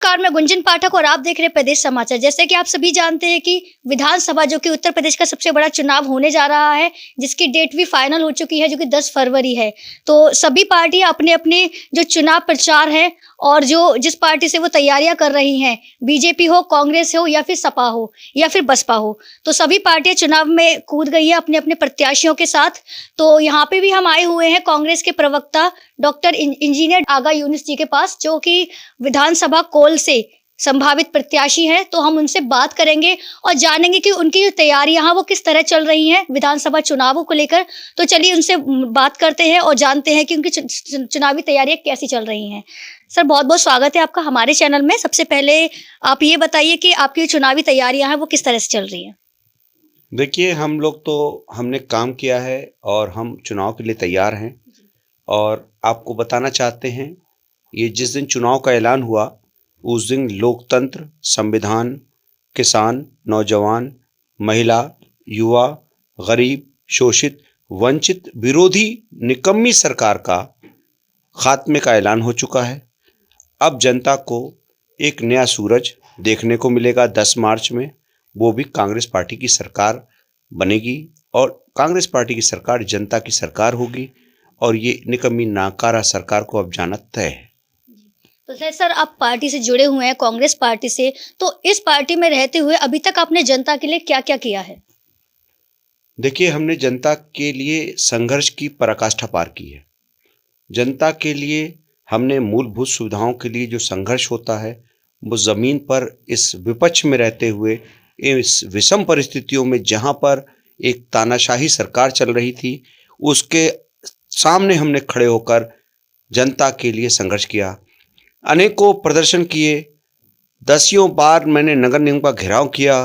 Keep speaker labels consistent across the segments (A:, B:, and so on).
A: नमस्कार, मैं गुंजन पाठक और आप देख रहे हैं प्रदेश समाचार। जैसे कि आप सभी जानते हैं कि विधानसभा जो कि उत्तर प्रदेश का सबसे बड़ा चुनाव होने जा रहा है, जिसकी डेट भी फाइनल हो चुकी है, जो कि 10 फरवरी है। तो सभी पार्टियां अपने अपने जो चुनाव प्रचार है और जो जिस पार्टी से वो तैयारियां कर रही हैं, बीजेपी हो, कांग्रेस हो या फिर सपा हो या फिर बसपा हो, तो सभी पार्टियां चुनाव में कूद गई है अपने अपने प्रत्याशियों के साथ। तो यहाँ पे भी हम आए हुए हैं कांग्रेस के प्रवक्ता डॉक्टर इंजीनियर आगा यूनुस जी के पास, जो कि विधानसभा कोल से संभावित प्रत्याशी हैं। तो हम उनसे बात करेंगे और जानेंगे कि उनकी जो तैयारियां हैं वो किस तरह चल रही हैं विधानसभा चुनावों को लेकर। तो चलिए उनसे बात करते हैं और जानते हैं कि उनकी चुनावी तैयारियां कैसी चल रही हैं। सर, बहुत बहुत स्वागत है आपका हमारे चैनल में। सबसे पहले आप ये बताइए कि आपकी चुनावी तैयारियां हैं वो किस तरह से चल रही हैं।
B: देखिए, हम लोग तो हमने काम किया है और हम चुनाव के लिए तैयार हैं। और आपको बताना चाहते हैं, ये जिस दिन चुनाव का ऐलान हुआ उस दिन लोकतंत्र, संविधान, किसान, नौजवान, महिला, युवा, गरीब, शोषित, वंचित, विरोधी निकम्मी सरकार का खात्मे का ऐलान हो चुका है। अब जनता को एक नया सूरज देखने को मिलेगा 10 मार्च में। वो भी कांग्रेस पार्टी की सरकार बनेगी और कांग्रेस पार्टी की सरकार जनता की सरकार होगी और ये निकम्मी नाकारा सरकार को अब जाना तय है।
A: तो सर आप पार्टी से जुड़े हुए हैं, कांग्रेस पार्टी से, तो इस पार्टी में रहते हुए अभी तक आपने जनता के लिए क्या क्या किया है?
B: देखिए, हमने जनता के लिए संघर्ष की पराकाष्ठा पार की है। जनता के लिए हमने मूलभूत सुविधाओं के लिए जो संघर्ष होता है वो ज़मीन पर इस विपक्ष में रहते हुए, इस विषम परिस्थितियों में जहाँ पर एक तानाशाही सरकार चल रही थी, उसके सामने हमने खड़े होकर जनता के लिए संघर्ष किया। अनेकों प्रदर्शन किए, दसियों बार मैंने नगर निगम का घेराव किया,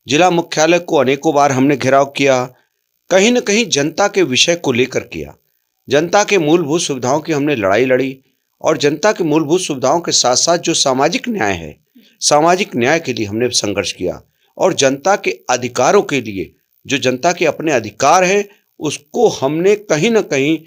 B: जिला मुख्यालय को अनेकों बार हमने घेराव किया। कहीं न कहीं जनता के विषय को लेकर किया, जनता के मूलभूत सुविधाओं की हमने लड़ाई लड़ी और जनता के मूलभूत सुविधाओं के साथ साथ जो सामाजिक न्याय है, सामाजिक न्याय के लिए हमने संघर्ष किया और जनता के अधिकारों के लिए, जो जनता के अपने अधिकार हैं, उसको हमने कहीं न कहीं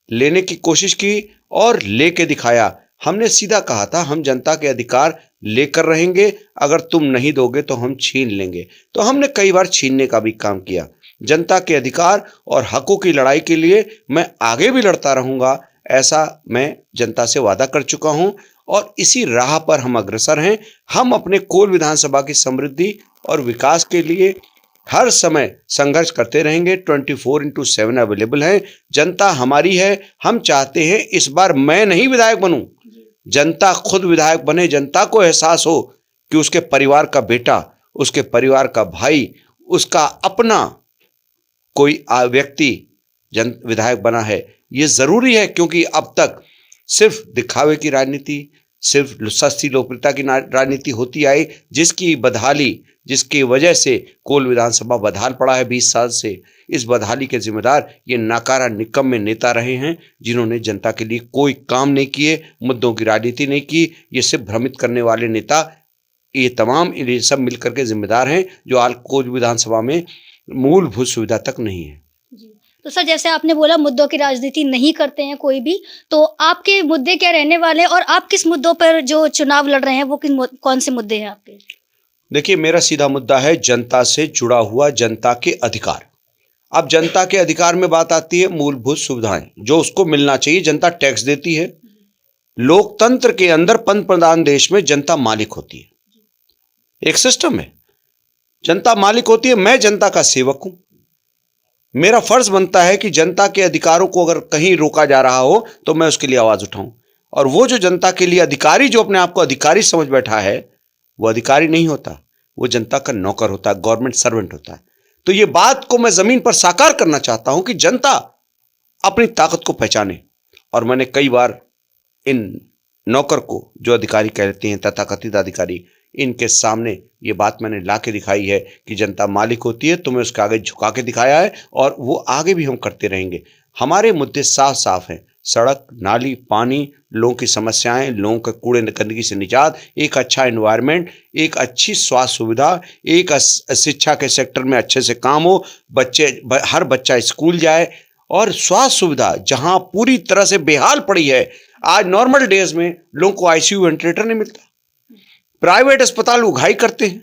B: लेने की कोशिश की और लेके दिखाया। हमने सीधा कहा था, हम जनता के अधिकार लेकर रहेंगे, अगर तुम नहीं दोगे तो हम छीन लेंगे। तो हमने कई बार छीनने का भी काम किया। जनता के अधिकार और हकों की लड़ाई के लिए मैं आगे भी लड़ता रहूंगा, ऐसा मैं जनता से वादा कर चुका हूं और इसी राह पर हम अग्रसर हैं। हम अपने कोल विधानसभा की समृद्धि और विकास के लिए हर समय संघर्ष करते रहेंगे। 24/7 अवेलेबल है। जनता हमारी है। हम चाहते हैं इस बार मैं नहीं विधायक बनूं, जनता खुद विधायक बने। जनता को एहसास हो कि उसके परिवार का बेटा, उसके परिवार का भाई, उसका अपना कोई व्यक्ति विधायक बना है। ये जरूरी है क्योंकि अब तक सिर्फ दिखावे की राजनीति, सिर्फ सस्ती लोकप्रियता की राजनीति होती आई, जिसकी वजह से कोल विधानसभा बदहाल पड़ा है 20 साल से। इस बदहाली के जिम्मेदार ये नाकारा निकम्मे नेता रहे हैं, जिन्होंने जनता के लिए कोई काम नहीं किए, मुद्दों की राजनीति नहीं की। ये सिर्फ भ्रमित करने वाले नेता, ये तमाम ये सब मिलकर के जिम्मेदार हैं जो आज कोल विधानसभा में मूलभूत सुविधा तक नहीं है।
A: तो सर, जैसे आपने बोला मुद्दों की राजनीति नहीं करते हैं कोई भी, तो आपके मुद्दे क्या रहने वाले हैं और आप किस मुद्दों पर जो चुनाव लड़ रहे हैं वो कौन से मुद्दे हैं आपके?
B: देखिए, मेरा सीधा मुद्दा है जनता से जुड़ा हुआ जनता के अधिकार। अब जनता के अधिकार में बात आती है मूलभूत सुविधाएं जो उसको मिलना चाहिए। जनता टैक्स देती है। लोकतंत्र के अंदर पंत प्रधान देश में जनता मालिक होती है। एक सिस्टम है, जनता मालिक होती है। मैं जनता का सेवक हूं। मेरा फर्ज बनता है कि जनता के अधिकारों को अगर कहीं रोका जा रहा हो तो मैं उसके लिए आवाज उठाऊं। और वो जो जनता के लिए अधिकारी, जो अपने आप को अधिकारी समझ बैठा है, वो अधिकारी नहीं होता, वो जनता का नौकर होता है, गवर्नमेंट सर्वेंट होता है। तो ये बात को मैं जमीन पर साकार करना चाहता हूं कि जनता अपनी ताकत को पहचाने। और मैंने कई बार इन नौकर को, जो अधिकारी कहते हैं, तथाकथित अधिकारी, इनके सामने ये बात मैंने ला के दिखाई है कि जनता मालिक होती है। तुम्हें उसके आगे झुका के दिखाया है और वो आगे भी हम करते रहेंगे। हमारे मुद्दे साफ साफ हैं: सड़क, नाली, पानी, लोगों की समस्याएं, लोगों के कूड़े गंदगी से निजात, एक अच्छा एनवायरनमेंट, एक अच्छी स्वास्थ्य सुविधा, एक शिक्षा के सेक्टर में अच्छे से काम हो, हर बच्चा स्कूल जाए और स्वास्थ्य सुविधा जहां पूरी तरह से बेहाल पड़ी है। आज नॉर्मल डेज में लोगों को आईसीयू वेंटिलेटर नहीं मिलता। प्राइवेट अस्पताल उगाही करते हैं।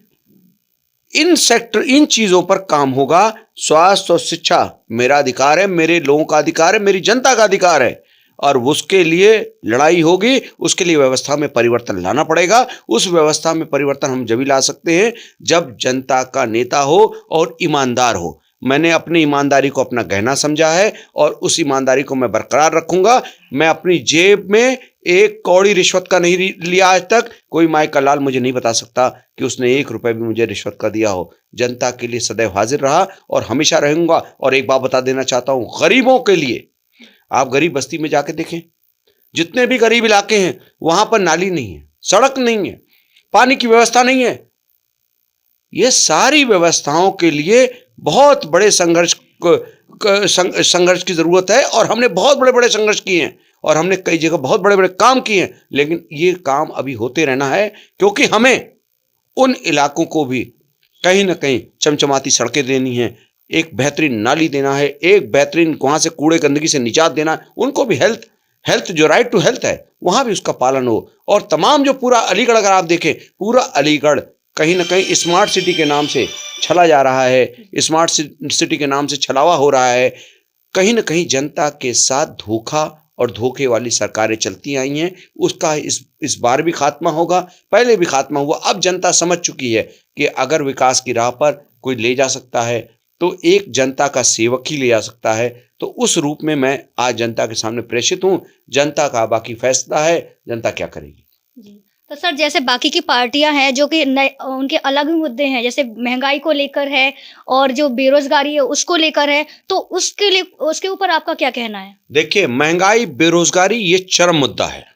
B: इन चीजों पर काम होगा। स्वास्थ्य और शिक्षा मेरा अधिकार है, मेरे लोगों का अधिकार है, मेरी जनता का अधिकार है, और उसके लिए लड़ाई होगी। उसके लिए व्यवस्था में परिवर्तन लाना पड़ेगा। उस व्यवस्था में परिवर्तन हम जब ही ला सकते हैं जब जनता का नेता हो और ईमानदार हो। मैंने अपनी ईमानदारी को अपना गहना समझा है और उस ईमानदारी को मैं बरकरार रखूंगा। मैं अपनी जेब में एक कौड़ी रिश्वत का नहीं लिया आज तक। कोई माई का लाल मुझे नहीं बता सकता कि उसने 1 रुपए भी मुझे रिश्वत का दिया हो। जनता के लिए सदैव हाजिर रहा और हमेशा रहूंगा। और एक बात बता देना चाहता हूं, गरीबों के लिए, आप गरीब बस्ती में जाके देखें, जितने भी गरीब इलाके हैं वहां पर नाली नहीं है, सड़क नहीं है, पानी की व्यवस्था नहीं है। ये सारी व्यवस्थाओं के लिए बहुत बड़े संघर्ष की जरूरत है और हमने बहुत बड़े बड़े संघर्ष किए हैं और हमने कई जगह बहुत बड़े बड़े काम किए हैं। लेकिन ये काम अभी होते रहना है, क्योंकि हमें उन इलाकों को भी कहीं ना कहीं चमचमाती सड़कें देनी है, एक बेहतरीन नाली देना है, एक बेहतरीन वहां से कूड़े गंदगी से निजात देना है। उनको भी हेल्थ जो राइट टू हेल्थ है वहां भी उसका पालन हो। और तमाम जो पूरा अलीगढ़, अगर आप देखें पूरा अलीगढ़ कहीं ना कहीं स्मार्ट सिटी के नाम से छला जा रहा है, स्मार्ट सिटी के नाम से छलावा हो रहा है। कहीं ना कहीं जनता के साथ धोखा और धोखे वाली सरकारें चलती आई हैं। उसका इस बार भी खात्मा होगा, पहले भी खात्मा हुआ। अब जनता समझ चुकी है कि अगर विकास की राह पर कोई ले जा सकता है तो एक जनता का सेवक ही ले जा सकता है। तो उस रूप में मैं आज जनता के सामने प्रेषित हूं। जनता का बाकी फैसला है, जनता क्या करेगी।
A: जी। तो सर, जैसे बाकी की पार्टियां हैं जो कि उनके अलग ही मुद्दे हैं, जैसे महंगाई को लेकर है और जो बेरोजगारी है उसको लेकर है, तो उसके ऊपर आपका क्या कहना है?
B: देखिए, महंगाई, बेरोजगारी ये चरम मुद्दा है।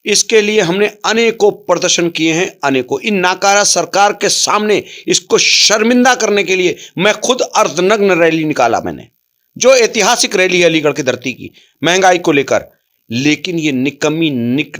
B: इसके लिए हमने अनेकों प्रदर्शन किए हैं, अनेकों। इन नाकारा सरकार के सामने इसको शर्मिंदा करने के लिए मैं खुद अर्धनग्न रैली निकाला मैंने, जो ऐतिहासिक रैली है अलीगढ़ की धरती की, महंगाई को लेकर। लेकिन ये निकम्मी,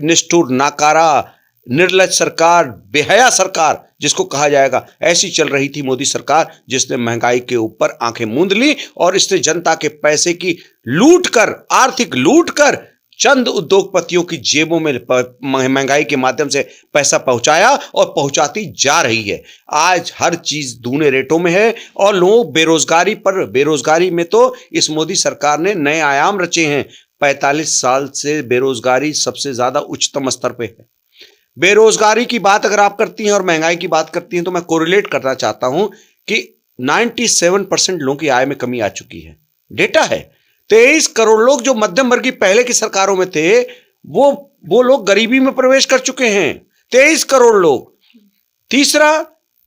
B: निष्ठुर, नाकारा, निर्लज सरकार, बेहया सरकार जिसको कहा जाएगा, ऐसी चल रही थी मोदी सरकार, जिसने महंगाई के ऊपर आंखें मूंद ली और इसने जनता के पैसे की लूट कर, आर्थिक लूट कर चंद उद्योगपतियों की जेबों में महंगाई के माध्यम से पैसा पहुंचाया और पहुंचाती जा रही है। आज हर चीज दूने रेटों में है और लोग बेरोजगारी में तो इस मोदी सरकार ने नए आयाम रचे हैं। 45 साल से बेरोजगारी सबसे ज्यादा उच्चतम स्तर पे है। बेरोजगारी की बात अगर आप करती हैं और महंगाई की बात करती हैं तो मैं कोरिलेट करना चाहता हूं कि 97% लोगों की आय में कमी आ चुकी है। डेटा है। 23 करोड़ लोग जो मध्यम वर्गीय पहले की सरकारों में थे, वो लोग गरीबी में प्रवेश कर चुके हैं। 23 करोड़ लोग। तीसरा,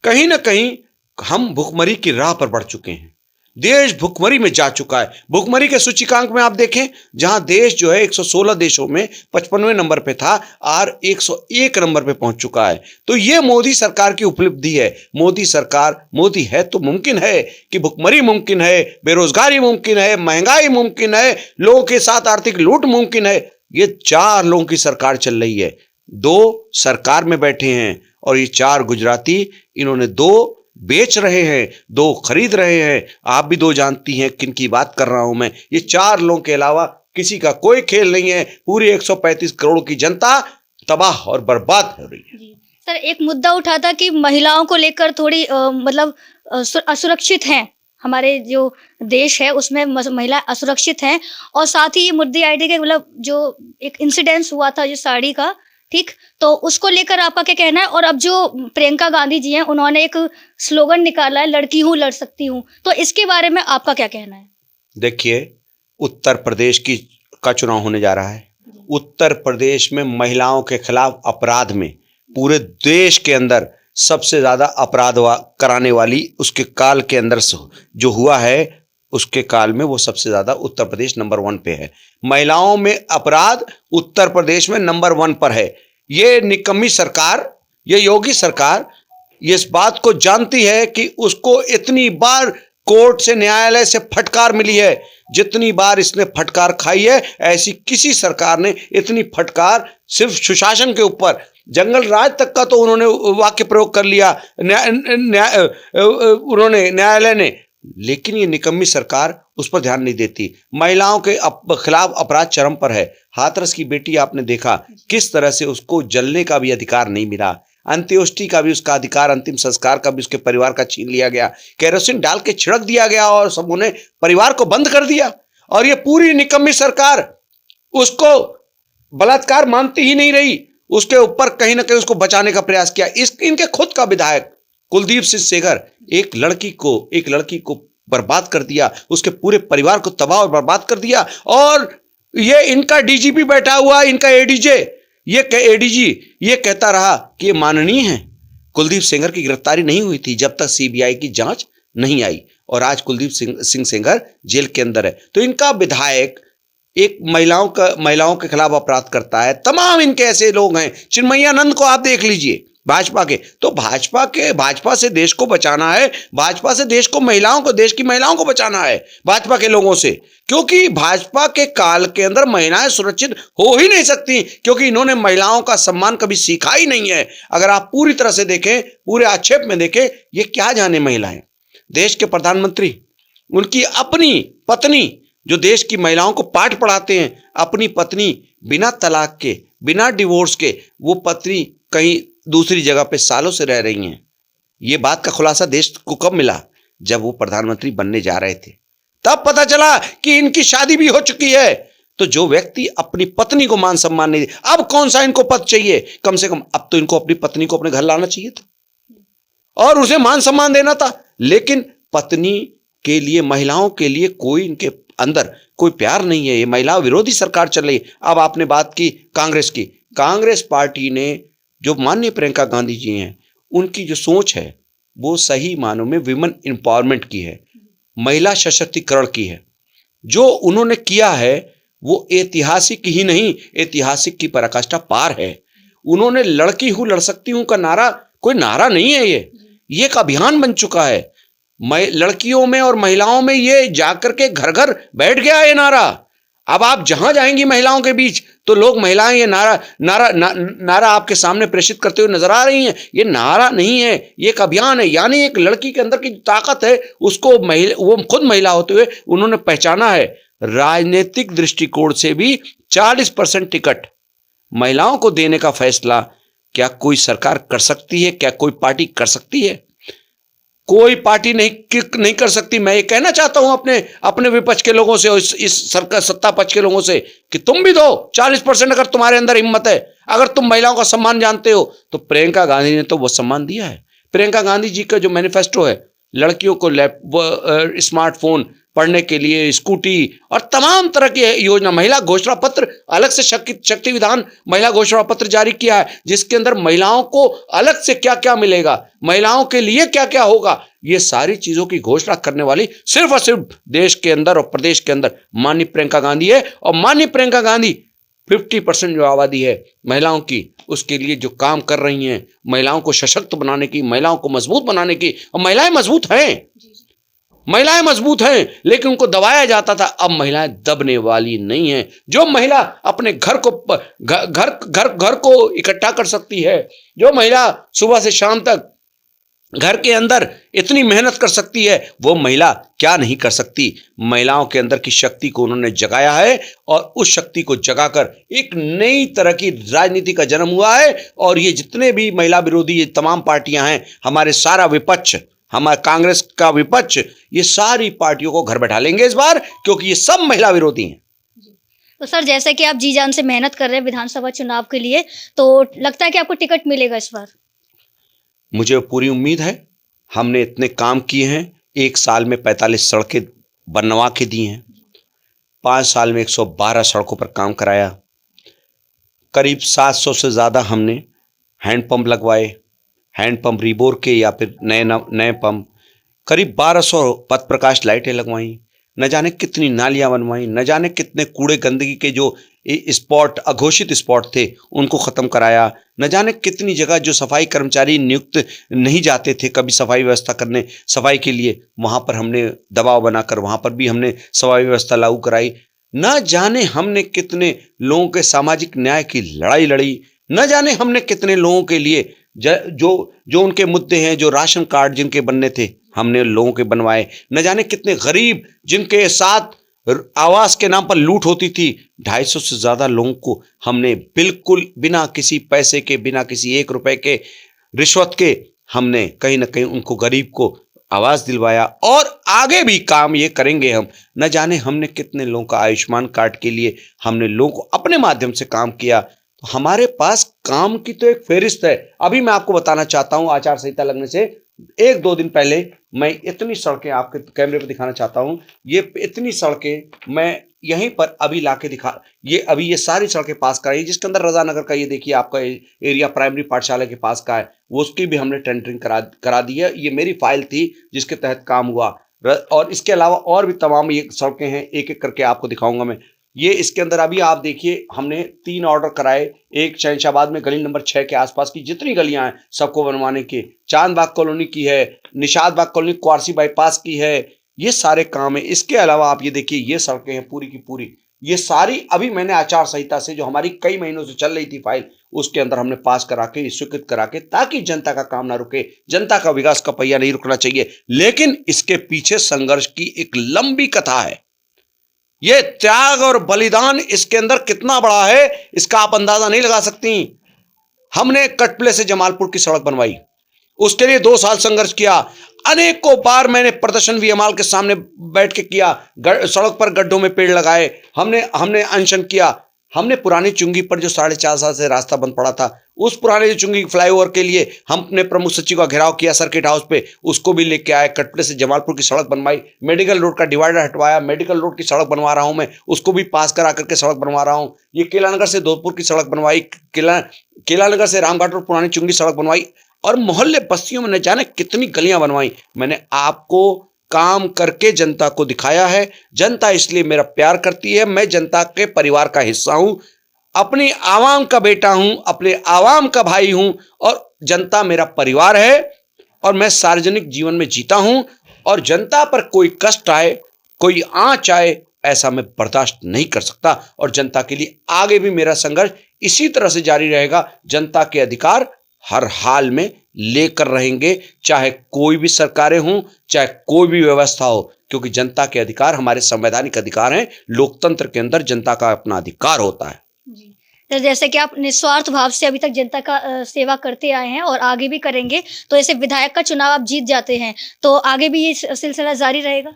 B: कहीं ना कहीं हम भुखमरी की राह पर बढ़ चुके हैं। देश भुखमरी में जा चुका है। भुखमरी के सूचकांक में आप देखें, जहां देश जो है 116 देशों में 55वें नंबर पे था, आज 101 नंबर पे पहुंच चुका है। तो ये मोदी सरकार की उपलब्धि है। मोदी सरकार मोदी है तो मुमकिन है कि भुखमरी मुमकिन है, बेरोजगारी मुमकिन है, महंगाई मुमकिन है, लोगों के साथ आर्थिक लूट मुमकिन है। ये 4 लोगों की सरकार चल रही है। 2 सरकार में बैठे हैं और ये 4 गुजराती, इन्होंने 2 बेच रहे हैं, 2 खरीद रहे हैं। आप भी 2 जानती हैं किन की बात कर रहा हूं मैं। ये 4 लोगों के अलावा किसी का कोई खेल नहीं है। पूरी 135 करोड़ की जनता तबाह और बर्बाद हो रही है।
A: जी। सर, एक मुद्दा उठा था कि महिलाओं को लेकर थोड़ी असुरक्षित हैं। हमारे जो देश है उसमें महिला असुरक्षित हैं, और साथ ही ये मुद्दे आए थे कि जो एक इंसिडेंस हुआ था जो साड़ी का, ठीक, तो उसको लेकर आपका क्या कहना है? और अब जो प्रियंका गांधी जी हैं, उन्होंने एक स्लोगन निकाला है, लड़की हूं लड़ सकती हूं, तो इसके बारे में आपका क्या कहना है?
B: देखिए, उत्तर प्रदेश का चुनाव होने जा रहा है। उत्तर प्रदेश में महिलाओं के खिलाफ अपराध में पूरे देश के अंदर सबसे ज्यादा अपराध कराने वाली, उसके काल के अंदर जो हुआ है, उसके काल में वो सबसे ज्यादा उत्तर प्रदेश नंबर 1 पे है। महिलाओं में अपराध उत्तर प्रदेश में नंबर 1 पर है। ये निकम्मी सरकार, ये योगी सरकार, ये इस बात को जानती है कि उसको इतनी बार कोर्ट से, न्यायालय से फटकार मिली है, जितनी बार इसने फटकार खाई है, ऐसी किसी सरकार ने इतनी फटकार सिर्फ सुशासन के ऊपर, जंगल राज तक का तो उन्होंने वाक्य प्रयोग कर लिया उन्होंने, न्यायालय ने, लेकिन ये निकम्मी सरकार उस पर ध्यान नहीं देती। महिलाओं के खिलाफ अपराध चरम पर है। हाथरस की बेटी आपने देखा किस तरह से उसको जलने का भी अधिकार नहीं मिला। अंत्येष्टि का भी उसका अधिकार, अंतिम संस्कार का भी उसके परिवार का छीन लिया गया, केरोसिन डाल के छिड़क दिया गया और सब उन्हें परिवार को बंद कर दिया। और ये पूरी निकम्मी सरकार उसको बलात्कार मानती ही नहीं रही, उसके ऊपर कहीं ना कहीं उसको बचाने का प्रयास किया। इनके खुद का विधायक कुलदीप सिंह सेंगर एक लड़की को बर्बाद कर दिया, उसके पूरे परिवार को तबाह और बर्बाद कर दिया। और ये इनका डीजीपी बैठा हुआ, इनका एडीजी ये कहता रहा कि ये माननीय है, कुलदीप सेंगर की गिरफ्तारी नहीं हुई थी जब तक सीबीआई की जांच नहीं आई, और आज कुलदीप सिंह सेंगर जेल के अंदर है। तो इनका विधायक एक महिलाओं के खिलाफ अपराध करता है। तमाम इनके ऐसे लोग हैं। चिन्मयानंद को आप देख लीजिए, भाजपा के, तो भाजपा से देश को बचाना है, भाजपा से देश की महिलाओं को बचाना है, भाजपा के लोगों से। क्योंकि भाजपा के काल के अंदर महिलाएं सुरक्षित हो ही नहीं सकती, क्योंकि इन्होंने महिलाओं का सम्मान कभी सीखा ही नहीं है। अगर आप पूरी तरह से देखें, पूरे आक्षेप में देखें, ये क्या जाने महिलाएं। देश के प्रधानमंत्री, उनकी अपनी पत्नी जो देश की महिलाओं को पाठ पढ़ाते हैं, अपनी पत्नी बिना तलाक के, बिना डिवोर्स के, वो पत्नी कहीं दूसरी जगह पे सालों से रह रही हैं। ये बात का खुलासा देश को कब मिला? जब वो प्रधानमंत्री बनने जा रहे थे, तब पता चला कि इनकी शादी भी हो चुकी है। तो जो व्यक्ति अपनी पत्नी को मान सम्मान नहीं दे, अब कौन सा इनको पद चाहिए? कम से कम अब तो इनको अपनी पत्नी को अपने घर लाना चाहिए था और उसे मान सम्मान देना था। लेकिन पत्नी के लिए, महिलाओं के लिए कोई इनके अंदर कोई प्यार नहीं है। ये महिला विरोधी सरकार चल रही है। अब आपने बात की कांग्रेस की, कांग्रेस पार्टी ने, जो माननीय प्रियंका गांधी जी हैं, उनकी जो सोच है वो सही मानों में विमेन एम्पावरमेंट की है, महिला सशक्तिकरण की है। जो उन्होंने किया है वो ऐतिहासिक ही नहीं, ऐतिहासिक की पराकाष्ठा पार है। उन्होंने लड़की हूं लड़ सकती हूं का नारा कोई नारा नहीं है, ये एक अभियान बन चुका है। लड़कियों में और महिलाओं में ये जाकर के घर घर बैठ गया है नारा। अब आप जहां जाएंगी महिलाओं के बीच, तो लोग, महिलाएं ये नारा आपके सामने प्रेषित करते हुए नजर आ रही हैं। ये नारा नहीं है, ये एक अभियान है। यानी एक लड़की के अंदर की ताकत है, उसको वो खुद महिला होते हुए उन्होंने पहचाना है। राजनीतिक दृष्टिकोण से भी 40% टिकट महिलाओं को देने का फैसला क्या कोई सरकार कर सकती है? क्या कोई पार्टी कर सकती है? कोई पार्टी नहीं कर सकती। मैं ये कहना चाहता हूं अपने विपक्ष के लोगों से और इस सरकार सत्ता पक्ष के लोगों से कि तुम भी दो 40%। अगर तुम्हारे अंदर हिम्मत है, अगर तुम महिलाओं का सम्मान जानते हो, तो प्रियंका गांधी ने तो वो सम्मान दिया है। प्रियंका गांधी जी का जो मैनिफेस्टो है, लड़कियों को स्मार्टफोन, पढ़ने के लिए स्कूटी और तमाम तरह की योजना, महिला घोषणा पत्र, अलग से शक्ति विधान महिला घोषणा पत्र जारी किया है, जिसके अंदर महिलाओं को अलग से क्या क्या मिलेगा, महिलाओं के लिए क्या क्या होगा, ये सारी चीजों की घोषणा करने वाली सिर्फ और सिर्फ देश के अंदर और प्रदेश के अंदर माननीय प्रियंका गांधी है। और माननीय प्रियंका गांधी 50% जो आबादी है महिलाओं की, उसके लिए जो काम कर रही हैं, महिलाओं को सशक्त बनाने की, महिलाओं को मजबूत बनाने की। और महिलाएं मजबूत हैं, लेकिन उनको दबाया जाता था। अब महिलाएं दबने वाली नहीं हैं। जो महिला अपने घर को इकट्ठा कर सकती है, जो महिला सुबह से शाम तक घर के अंदर इतनी मेहनत कर सकती है, वो महिला क्या नहीं कर सकती। महिलाओं के अंदर की शक्ति को उन्होंने जगाया है और उस शक्ति को जगाकर एक नई तरह की राजनीति का जन्म हुआ है। और ये जितने भी महिला विरोधी ये तमाम पार्टियां हैं, हमारे सारा विपक्ष, हमारा कांग्रेस का विपक्ष, ये सारी पार्टियों को घर बैठा लेंगे इस बार, क्योंकि ये सब महिला विरोधी हैं।
A: तो सर, जैसे कि आप जी जान से मेहनत कर रहे हैं विधानसभा चुनाव के लिए, तो लगता है कि आपको टिकट मिलेगा इस बार?
B: मुझे पूरी उम्मीद है। हमने इतने काम किए हैं, 1 साल में 45 सड़कें बनवा के दी हैं, 5 साल में 112 सड़कों पर काम कराया, करीब 700 से ज़्यादा हमने हैंडपंप लगवाए, हैंडपंप रिबोर के या फिर नए पंप, करीब 1200 पथ प्रकाश लाइटें लगवाई, न जाने कितनी नालियां बनवाई, न जाने कितने कूड़े गंदगी के जो स्पॉट, अघोषित स्पॉट थे, उनको ख़त्म कराया, न जाने कितनी जगह जो सफाई कर्मचारी नियुक्त नहीं जाते थे कभी सफाई व्यवस्था करने, सफाई के लिए, वहाँ पर हमने दबाव बनाकर वहाँ पर भी हमने सफाई व्यवस्था लागू कराई। न जाने हमने कितने लोगों के सामाजिक न्याय की लड़ाई लड़ी, न जाने हमने कितने लोगों के लिए जो उनके मुद्दे हैं, जो राशन कार्ड जिनके बनने थे, हमने लोगों के बनवाए। न जाने कितने गरीब जिनके साथ आवास के नाम पर लूट होती थी, 250 से ज़्यादा लोगों को हमने बिल्कुल बिना किसी पैसे के, बिना किसी 1 रुपए के रिश्वत के हमने कहीं ना कहीं उनको, गरीब को आवाज दिलवाया, और आगे भी काम ये करेंगे हम। न जाने हमने कितने लोगों का आयुष्मान कार्ड के लिए हमने लोगों को अपने माध्यम से काम किया। तो हमारे पास काम की तो एक फेरिस्त है। अभी मैं आपको बताना चाहता हूं, आचार संहिता लगने से 1-2 दिन पहले मैं इतनी सड़कें आपके कैमरे पर दिखाना चाहता हूं। ये इतनी सड़कें मैं यहीं पर अभी लाके दिखा, ये सारी सड़कें पास कराई, जिसके अंदर रजा नगर का ये देखिए आपका एरिया प्राइमरी पाठशाला के पास का है, वो उसकी भी हमने टेंडरिंग करा दी है। ये मेरी फाइल थी जिसके तहत काम हुआ। और इसके अलावा और भी तमाम ये सड़कें हैं, एक एक करके आपको दिखाऊंगा मैं। ये इसके अंदर अभी आप देखिए हमने 3 ऑर्डर कराए। एक शहनशाबाद में गली नंबर 6 के आसपास की जितनी गलियां हैं सबको बनवाने की, चांद बाग कॉलोनी की है, निषाद बाग कॉलोनी, क्वारसी बाईपास की है, ये सारे काम है। इसके अलावा आप ये देखिए ये सड़कें हैं पूरी की पूरी, ये सारी अभी मैंने आचार संहिता से जो हमारी कई महीनों से चल रही थी फाइल, उसके अंदर हमने पास करा के, स्वीकृत करा के, ताकि जनता का काम ना रुके, जनता का विकास का पहिया नहीं रुकना चाहिए। लेकिन इसके पीछे संघर्ष की एक लंबी कथा है। ये त्याग और बलिदान इसके अंदर कितना बड़ा है, इसका आप अंदाजा नहीं लगा सकती। हमने कटप्ले से जमालपुर की सड़क बनवाई, उसके लिए 2 साल संघर्ष किया। अनेकों बार मैंने प्रदर्शन वीएमआर के सामने बैठ के किया, सड़क पर गड्ढों में पेड़ लगाए, हमने अनशन किया। हमने पुरानी चुंगी पर जो 4.5 साल से रास्ता बंद पड़ा था, उस पुराने चुंगी फ्लाईओवर के लिए हमने प्रमुख सचिव का घेराव किया सर्किट हाउस पे, उसको भी लेके आए। कटप्ले से जमालपुर की सड़क बनवाई, मेडिकल रोड का डिवाइडर हटवाया, मेडिकल रोड की सड़क बनवा रहा हूं मैं, उसको भी पास करा करके सड़क बनवा रहा हूं। ये केलानगर से धौलपुर की सड़क बनवाई, केलानगर से रामघाट रोड पुरानी चुंगी सड़क बनवाई, और मोहल्ले बस्तियों में न जाने कितनी गलियां बनवाई। मैंने आपको काम करके जनता को दिखाया है। जनता इसलिए मेरा प्यार करती है, मैं जनता के परिवार का हिस्सा हूं, अपनी आवाम का बेटा हूं, अपने आवाम का भाई हूं, और जनता मेरा परिवार है। और मैं सार्वजनिक जीवन में जीता हूं, और जनता पर कोई कष्ट आए, कोई आंच आए, ऐसा मैं बर्दाश्त नहीं कर सकता। और जनता के लिए आगे भी मेरा संघर्ष इसी तरह से जारी रहेगा। जनता के अधिकार हर हाल में लेकर रहेंगे, चाहे कोई भी सरकारें हों, चाहे कोई भी व्यवस्था हो, क्योंकि जनता के अधिकार हमारे संवैधानिक अधिकार हैं। लोकतंत्र के अंदर जनता का अपना अधिकार होता है।
A: जी। तो जैसे कि आप निस्वार्थ भाव से अभी तक जनता का सेवा करते आए हैं और आगे भी करेंगे, तो ऐसे विधायक का चुनाव आप जीत जाते हैं, तो आगे भी ये सिलसिला जारी रहेगा?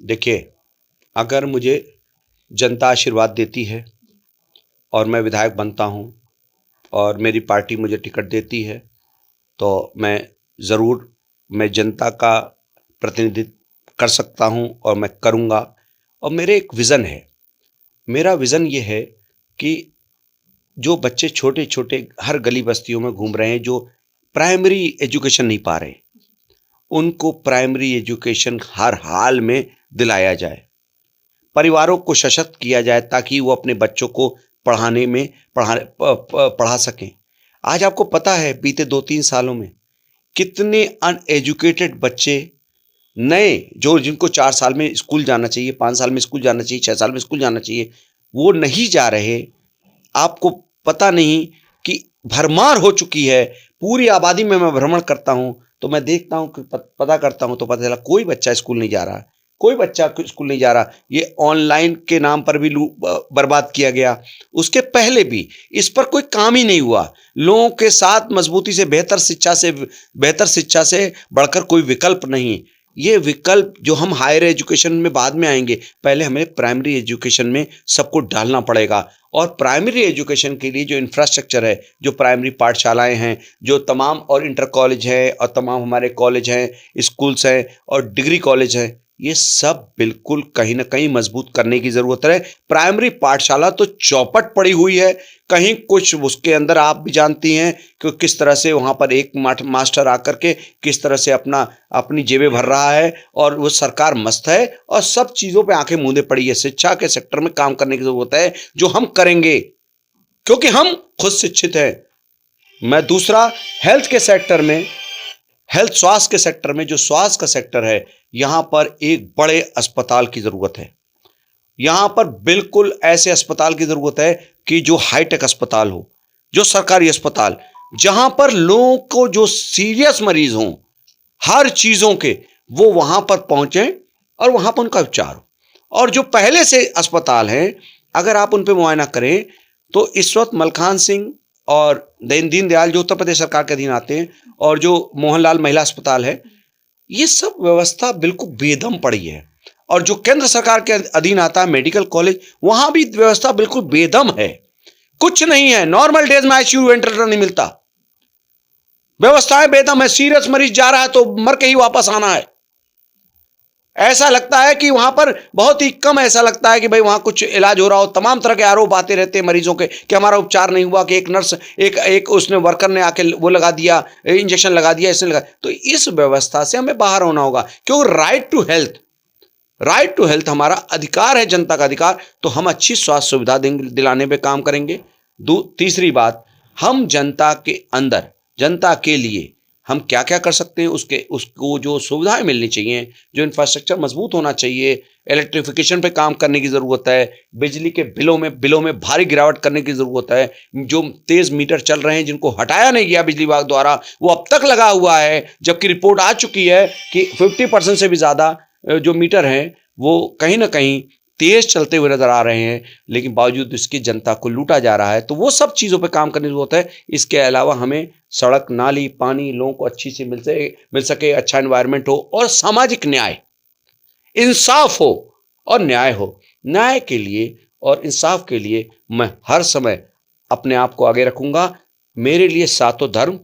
B: देखिए, अगर मुझे जनता आशीर्वाद देती है और मैं विधायक बनता हूं और मेरी पार्टी मुझे टिकट देती है, तो मैं जनता का प्रतिनिधित्व कर सकता हूं और मैं करूंगा। और मेरे एक विज़न है, मेरा विज़न ये है कि जो बच्चे छोटे छोटे हर गली बस्तियों में घूम रहे हैं, जो प्राइमरी एजुकेशन नहीं पा रहे, उनको प्राइमरी एजुकेशन हर हाल में दिलाया जाए, परिवारों को सशक्त किया जाए, ताकि वो अपने बच्चों को पढ़ा सकें। आज आपको पता है बीते 2-3 सालों में कितने अनएजुकेटेड बच्चे नए, जिनको 4 साल में स्कूल जाना चाहिए, 5 साल में स्कूल जाना चाहिए, 6 साल में स्कूल जाना चाहिए, वो नहीं जा रहे। आपको पता नहीं कि भरमार हो चुकी है। पूरी आबादी में मैं भ्रमण करता हूं तो मैं देखता हूं कि पता करता हूं तो पता चला कोई बच्चा स्कूल नहीं जा रहा, कोई बच्चा स्कूल नहीं जा रहा। ये ऑनलाइन के नाम पर भी बर्बाद किया गया, उसके पहले भी इस पर कोई काम ही नहीं हुआ। लोगों के साथ मजबूती से बेहतर शिक्षा से बढ़कर कोई विकल्प नहीं। ये विकल्प जो हम हायर एजुकेशन में बाद में आएंगे, पहले हमें प्राइमरी एजुकेशन में सबको डालना पड़ेगा। और प्राइमरी एजुकेशन के लिए जो इंफ्रास्ट्रक्चर है, जो प्राइमरी पाठशालाएं हैं, जो तमाम और इंटर कॉलेज है, और तमाम हमारे कॉलेज हैं, स्कूल्स हैं और डिग्री कॉलेज हैं, ये सब बिल्कुल कहीं ना कहीं मजबूत करने की ज़रूरत है। प्राइमरी पाठशाला तो चौपट पड़ी हुई है, कहीं कुछ उसके अंदर आप भी जानती हैं कि किस तरह से वहाँ पर एक मास्टर आकर के किस तरह से अपनी जेबें भर रहा है, और वो सरकार मस्त है और सब चीज़ों पे आंखें मूंदे पड़ी है। शिक्षा के सेक्टर में काम करने की ज़रूरत है, जो हम करेंगे, क्योंकि हम खुद शिक्षित हैं। मैं दूसरा स्वास्थ्य के सेक्टर में जो स्वास्थ्य का सेक्टर है, यहां पर एक बड़े अस्पताल की जरूरत है। यहां पर बिल्कुल ऐसे अस्पताल की जरूरत है कि जो हाईटेक अस्पताल हो, जो सरकारी अस्पताल, जहां पर लोगों को जो सीरियस मरीज हों हर चीजों के, वो वहां पर पहुंचे और वहां पर उनका उपचार हो। और जो पहले से अस्पताल हैं, अगर आप उन पर मुआयना करें तो इस वक्त मलखान सिंह और दीनदयाल जो उत्तर प्रदेश सरकार के अधीन आते हैं, और जो मोहनलाल महिला अस्पताल है, ये सब व्यवस्था बिल्कुल बेदम पड़ी है। और जो केंद्र सरकार के अधीन आता है मेडिकल कॉलेज, वहां भी व्यवस्था बिल्कुल बेदम है, कुछ नहीं है। नॉर्मल डेज में आईसीयू वेंटिलेटर नहीं मिलता, व्यवस्थाएं बेदम है। सीरियस मरीज जा रहा है तो मर के ही वापस आना है। ऐसा लगता है कि वहां पर बहुत ही कम ऐसा लगता है कि भाई वहां कुछ इलाज हो रहा हो। तमाम तरह के आरोप आते रहते हैं मरीजों के कि हमारा उपचार नहीं हुआ, कि एक नर्स एक उसने वर्कर ने आके वो लगा दिया, इंजेक्शन लगा दिया, इसने लगा। तो इस व्यवस्था से हमें बाहर होना होगा, क्योंकि राइट टू हेल्थ हमारा अधिकार है, जनता का अधिकार। तो हम अच्छी स्वास्थ्य सुविधा दिलाने पे काम करेंगे। तीसरी बात, हम जनता के अंदर, जनता के लिए हम क्या क्या कर सकते हैं, उसको जो सुविधाएं मिलनी चाहिए, जो इंफ्रास्ट्रक्चर मजबूत होना चाहिए, इलेक्ट्रिफिकेशन पे काम करने की ज़रूरत है, बिजली के बिलों में भारी गिरावट करने की ज़रूरत है। जो तेज़ मीटर चल रहे हैं जिनको हटाया नहीं गया बिजली विभाग द्वारा, वो अब तक लगा हुआ है, जबकि रिपोर्ट आ चुकी है कि 50% से भी ज़्यादा जो मीटर हैं वो कहीं ना कहीं तेज चलते हुए नजर आ रहे हैं, लेकिन बावजूद इसकी जनता को लूटा जा रहा है। तो वो सब चीज़ों पे काम करने की जरूरत है। इसके अलावा हमें सड़क, नाली, पानी लोगों को अच्छी से मिल सके, अच्छा एनवायरनमेंट हो, और सामाजिक न्याय, इंसाफ हो और न्याय हो। न्याय के लिए और इंसाफ के लिए मैं हर समय अपने आप को आगे रखूंगा। मेरे लिए सातों धर्म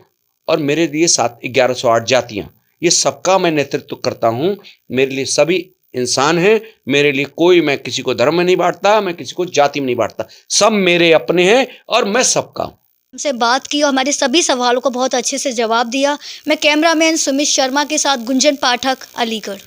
B: और मेरे लिए 1108 जातियां, ये सबका मैं नेतृत्व करता हूं। मेरे लिए सभी इंसान हैं, मेरे लिए मैं किसी को धर्म में नहीं बांटता, मैं किसी को जाति में नहीं बांटता, सब मेरे अपने हैं और मैं सबका हूं।
A: से बात की और हमारे सभी सवालों को बहुत अच्छे से जवाब दिया। मैं कैमरामैन सुमित शर्मा के साथ गुंजन पाठक, अलीगढ़।